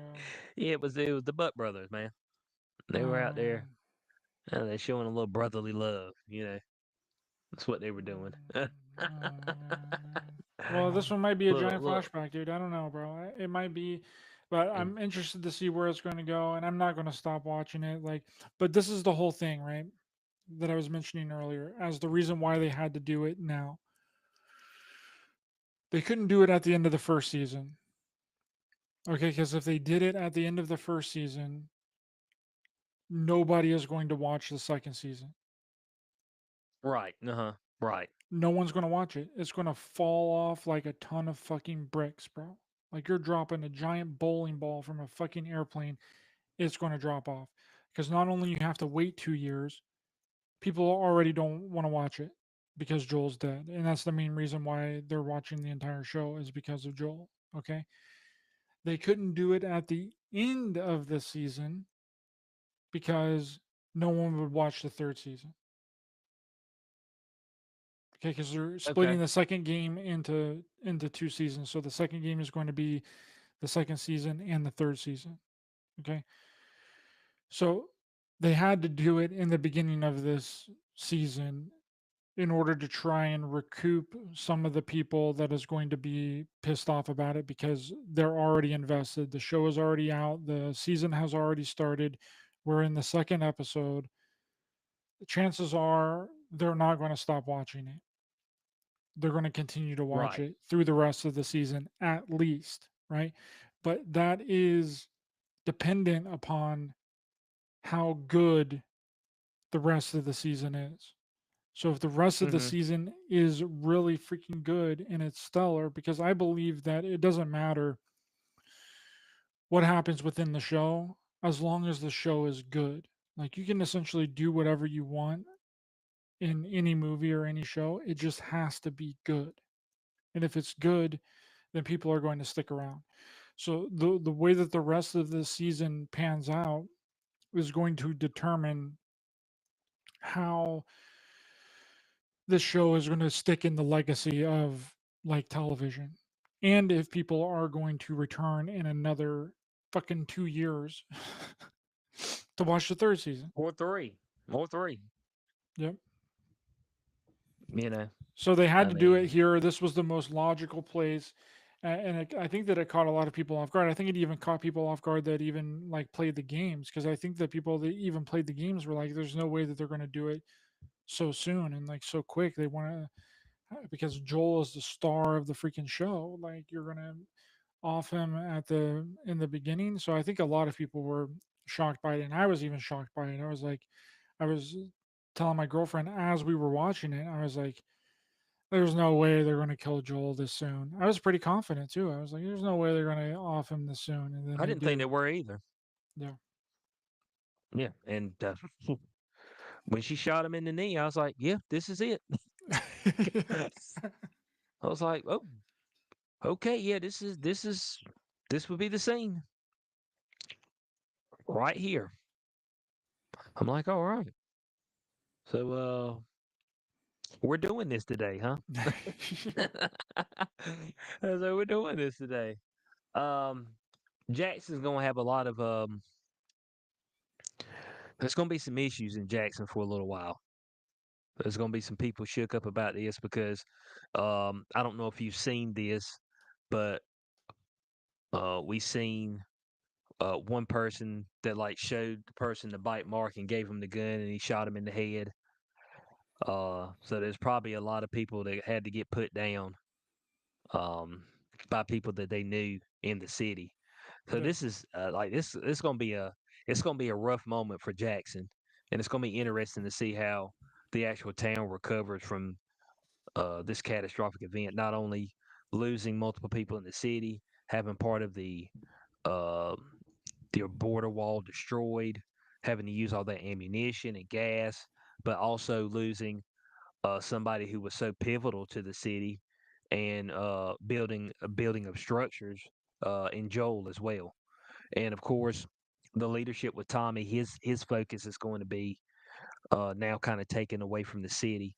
S1: Yeah, it was the Butt Brothers, man. They were
S2: Oh
S1: out there.
S2: man.
S1: They're showing a little brotherly love. That's what they were doing.
S2: Oh man. Well, this one might be a
S1: Look,
S2: giant
S1: look.
S2: flashback, dude. I don't know, bro. It might be, but I'm interested to see where it's going to go, and I'm not going to stop watching it. Like, but this is the whole thing, right? That I was mentioning earlier as the reason why they had to do it now. They couldn't do it at the end of the first season. Okay, because if they did it at the end of the first season, nobody is going to watch the second season.
S1: Right. Uh huh. Right.
S2: No one's going to watch it. It's going to fall off like a ton of fucking bricks, bro. Like you're dropping a giant bowling ball from a fucking airplane, it's going to drop off. Because not only you have to wait 2 years, people already don't want to watch it because Joel's dead. And that's the main reason why they're watching the entire show is because of Joel. Okay. They couldn't do it at the end of the season because no one would watch the third season. Okay, because they're splitting
S1: Okay.
S2: the second game into 2 seasons. So the second game is going to be the second season and the third season. Okay. So they had to do it in the beginning of this season in order to try and recoup some of the people that is going to be pissed off about it because they're already invested. The show is already out, the season has already started. We're in the second episode. Chances are they're not going to stop watching it. They're going to continue to watch
S1: Right.
S2: it through the rest of the season at least, right? But that is dependent upon how good the rest of the season is. So if the rest of the
S1: Mm-hmm.
S2: season is really freaking good and it's stellar, because I believe that it doesn't matter what happens within the show as long as the show is good. Like you can essentially do whatever you want in any movie or any show. It just has to be good. And if it's good, then people are going to stick around. So the way that the rest of the season pans out is going to determine how this show is going to stick in the legacy of like television, and if people are going to return in another fucking 2 years to watch the third season.
S1: Or three. Or three.
S2: Yep.
S1: You know.
S2: So they had
S1: I
S2: to do it
S1: mean,
S2: here. This was the most logical place. I think that it caught a lot of people off guard. I think it even caught people off guard that even like played the games, because I think that people that even played the games were like, "There's no way that they're going to do it so soon and like so quick." They want to, because Joel is the star of the freaking show. Like you're gonna off him at the in the beginning. So I think a lot of people were shocked by it, and I was even shocked by it. I was like, I was telling my girlfriend as we were watching it, I was like, "There's no way they're gonna kill Joel this soon." I was pretty confident too. I was like, "There's no way they're gonna off him this soon," and then
S1: I
S2: they
S1: didn't think they
S2: do.
S1: were either.
S2: Yeah.
S1: Yeah. And when she shot him in the knee, I was like, yeah, this is it. I was like, oh, okay, yeah, this would be the scene right here. I'm like, all right. So we're doing this today, huh? So we're doing this today. Um Jackson's gonna have a lot of there's gonna be some issues in Jackson for a little while. There's gonna be some people shook up about this because I don't know if you've seen this, but we seen one person that like showed the person the bite mark and gave him the gun and he shot him in the head. So there's probably a lot of people that had to get put down um, by people that they knew in the city. So
S2: Yeah.
S1: this is like this gonna be a it's gonna be a rough moment for Jackson, and it's gonna be interesting to see how the actual town recovers from this catastrophic event. Not only losing multiple people in the city, having part of uh, the border wall destroyed, having to use all that ammunition and gas, but also losing somebody who was so pivotal to the city and building a building of structures in Joel as well. And of course, the leadership with Tommy, his focus is going to be now kind of taken away from the city.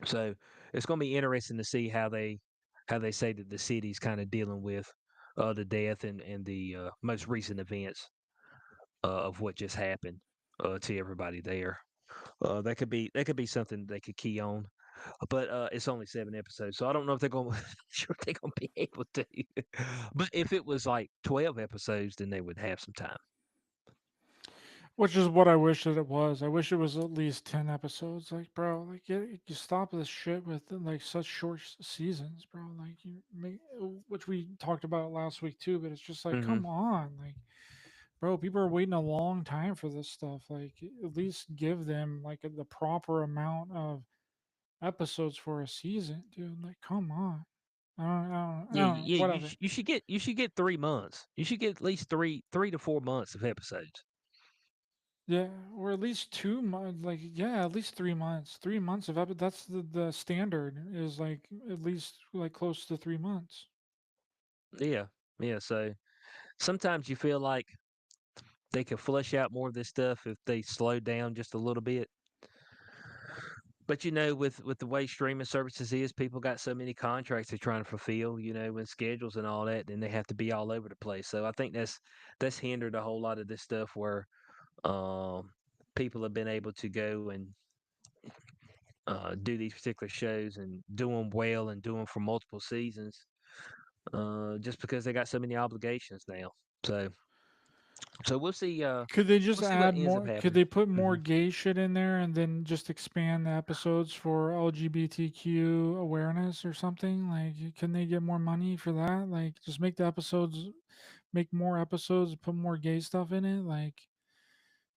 S1: So it's going to be interesting to see how they say that the city's kind of dealing with the death and the most recent events of what just happened to everybody there. That could be something they could key on, but it's only 7 episodes, so I don't know if they're going sure they're going to be able to. But if it was like 12 episodes, then they would have some time.
S2: Which is what I wish that it was. I wish it was at least 10 episodes. Like, bro, like you stop this shit with like such short seasons, bro. Like you make, which we talked about last week too. But it's just like,
S1: Hmm.
S2: come on, like, bro, people are waiting a long time for this stuff. Like, at least give them like the proper amount of episodes for a season, dude. Like, come on. I
S1: Yeah,
S2: don't know,
S1: yeah.
S2: whatever.
S1: You should get 3 months. You should get at least three to 4 months of episodes.
S2: Yeah, or at least 2 months. Like, yeah, at least 3 months. 3 months of that's the standard is like at least like close to 3 months.
S1: Yeah, yeah. So sometimes you feel like they could flush out more of this stuff if they slow down just a little bit. But with the way streaming services is, people got so many contracts they're trying to fulfill, with schedules and all that, and they have to be all over the place. So I think that's hindered a whole lot of this stuff where people have been able to go and do these particular shows and do them well and do them for multiple seasons, just because they got so many obligations now. So, so we'll see.
S2: Could they just
S1: We'll see what
S2: add
S1: ends up
S2: more? Could
S1: happening.
S2: they put
S1: Hmm.
S2: more gay shit in there and then just expand the episodes for LGBTQ awareness or something? Like, can they get more money for that? Like, just make the episodes, make more episodes, put more gay stuff in it. Like,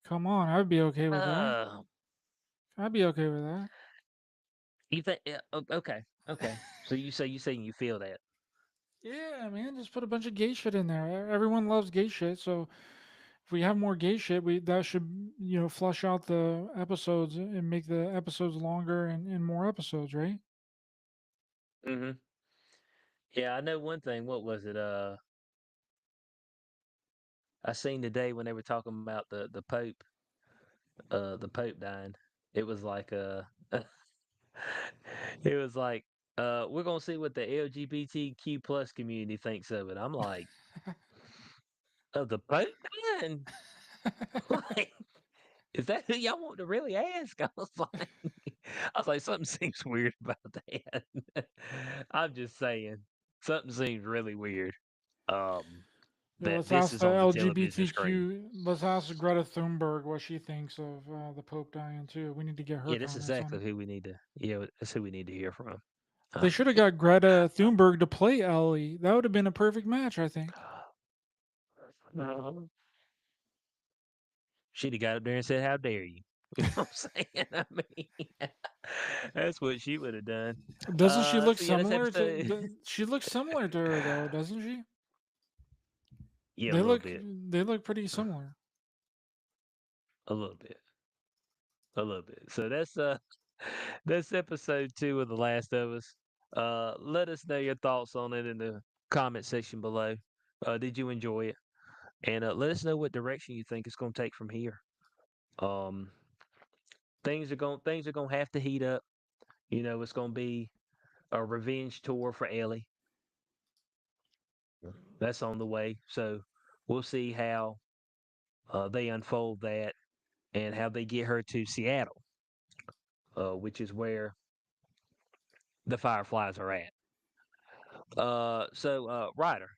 S2: come on, I'd be okay with that.
S1: Uh,
S2: I'd be okay with that.
S1: you think? Yeah, okay, okay. So you saying you feel that?
S2: Yeah, man, just put a bunch of gay shit in there. Everyone loves gay shit, so if we have more gay shit, we that should flush out the episodes and make the episodes longer and more episodes, right?
S1: Hmm. Yeah, I know one thing. What was it? I seen today when they were talking about the Pope dying. It was like it was like we're gonna see what the LGBTQ plus community thinks of it. I'm like, of the Pope dying? Like, is that who y'all want to really ask? I was like, something seems weird about that. I'm just saying, something seems really weird. Um,
S2: Yeah,
S1: that
S2: let's
S1: this
S2: ask
S1: is
S2: the
S1: on the television screen.
S2: LGBTQ. Let's ask Greta Thunberg what she thinks of the Pope dying too. We need to get her
S1: Yeah, that's
S2: comments on
S1: exactly
S2: it.
S1: who we need to. Yeah, that's who we need to hear from.
S2: They
S1: Um,
S2: should have got Greta Thunberg to play Ellie. That would have been a perfect match, I think.
S1: uh, she'd have got up there and said, "How dare you?" You know what I'm saying? I mean, that's what she would have done.
S2: Doesn't she look
S1: So yeah, this
S2: similar to?
S1: episode.
S2: She looks similar to her though, doesn't she?
S1: Yeah, a
S2: They
S1: little
S2: look
S1: bit,
S2: they look pretty similar.
S1: a little bit, a little bit. So that's episode 2 of The Last of Us. Let us know your thoughts on it in the comment section below. Did you enjoy it? And let us know what direction you think it's going to take from here. Um, things are going to have to heat up. You know, it's going to be a revenge tour for Ellie. That's on the way. So we'll see how they unfold that and how they get her to Seattle, which is where the Fireflies are at. Ryder,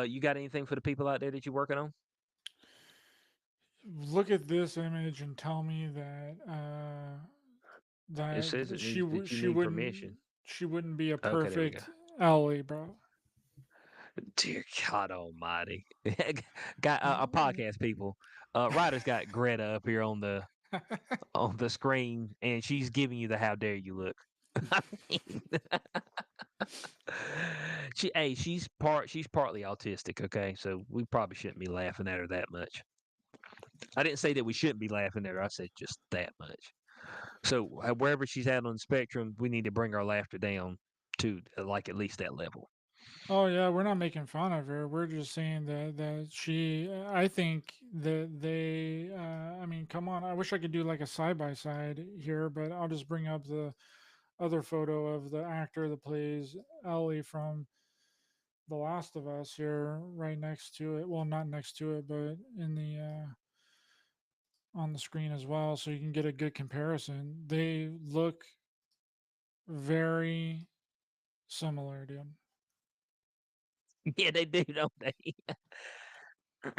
S1: you got anything for the people out there that you're working on?
S2: Look at this image and tell me that
S1: It says it needs that you
S2: she
S1: need
S2: wouldn't
S1: permission.
S2: be a
S1: Okay, there we go.
S2: perfect Ellie, bro.
S1: Dear God Almighty, got podcast people. Ryder's got Greta up here on the screen, and she's giving you the "How dare you" look. I mean, she's partly autistic. Okay, so we probably shouldn't be laughing at her that much. I didn't say that we shouldn't be laughing at her. I said just that much. So wherever she's at on the spectrum, we need to bring our laughter down to like at least that level.
S2: Oh yeah, we're not making fun of her. We're just saying that she. I think that they. I mean, come on. I wish I could do like a side by side here, but I'll just bring up the other photo of the actor that plays Ellie from The Last of Us here, right next to it. Well, not next to it, but in the on the screen as well, so you can get a good comparison. They look very similar, dude.
S1: Yeah, they do, don't they? I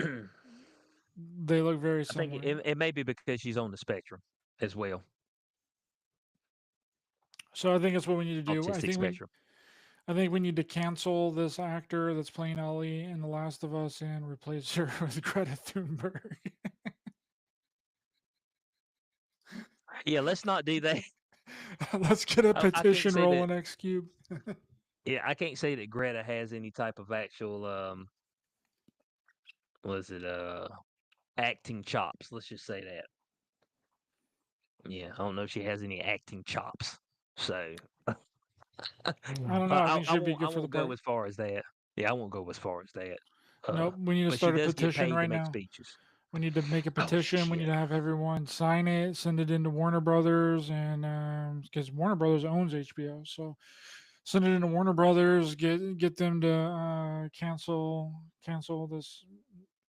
S2: They look very
S1: think
S2: similar.
S1: it may be because she's on the spectrum as well,
S2: So I think that's what we need to do.
S1: autistic spectrum.
S2: I think we need to cancel this actor that's playing Ellie in The Last of Us and replace her with Greta Thunberg.
S1: Yeah, let's not do that.
S2: Let's get a
S1: I can't
S2: petition
S1: say that.
S2: rolling, X Cube.
S1: Yeah, I can't say that Greta has any type of actual was it acting chops. Let's just say that. Yeah, I don't know if she has any acting chops. So
S2: I don't know. I think she'd be
S1: I
S2: good for the
S1: won't go
S2: part.
S1: as far as that. Yeah, I won't go as far as that. Uh,
S2: Nope. We need to
S1: but she
S2: start a
S1: does get
S2: petition
S1: paid to
S2: right
S1: make
S2: now.
S1: speeches.
S2: We need to make a
S1: Oh
S2: petition. We need
S1: shit.
S2: to have everyone sign it, send it into Warner Brothers, and because Warner Brothers owns HBO, so send it into Warner Brothers. Get them to cancel this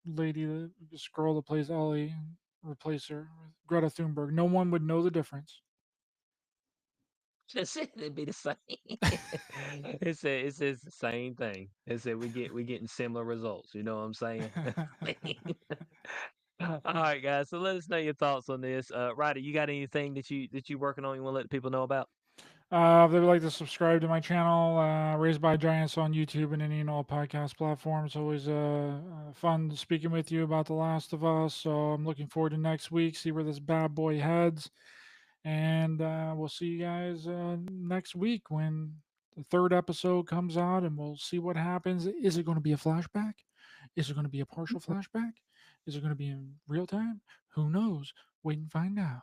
S2: lady, this girl that plays Ellie, replace her with Greta Thunberg. No one would know the difference.
S1: Just said it'd be the same. It says the same thing. It said we getting similar results. You know what I'm saying? All right, guys. So let us know your thoughts on this. Ryder, you got anything that you working on? You want to let people know about?
S2: If they would like to subscribe to my channel, Raised by Giants on YouTube and any and all podcast platforms. Always fun speaking with you about The Last of Us. So I'm looking forward to next week, see where this bad boy heads. And we'll see you guys next week when the third episode comes out and we'll see what happens. Is it going to be a flashback? Is it going to be a partial flashback? Is it going to be in real time? Who knows? Wait and find out.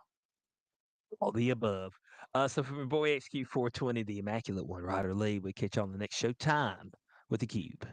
S1: All the above. So from your boy XQ420, the Immaculate One, Ryder Lee, we catch you on the next Showtime with the Cube.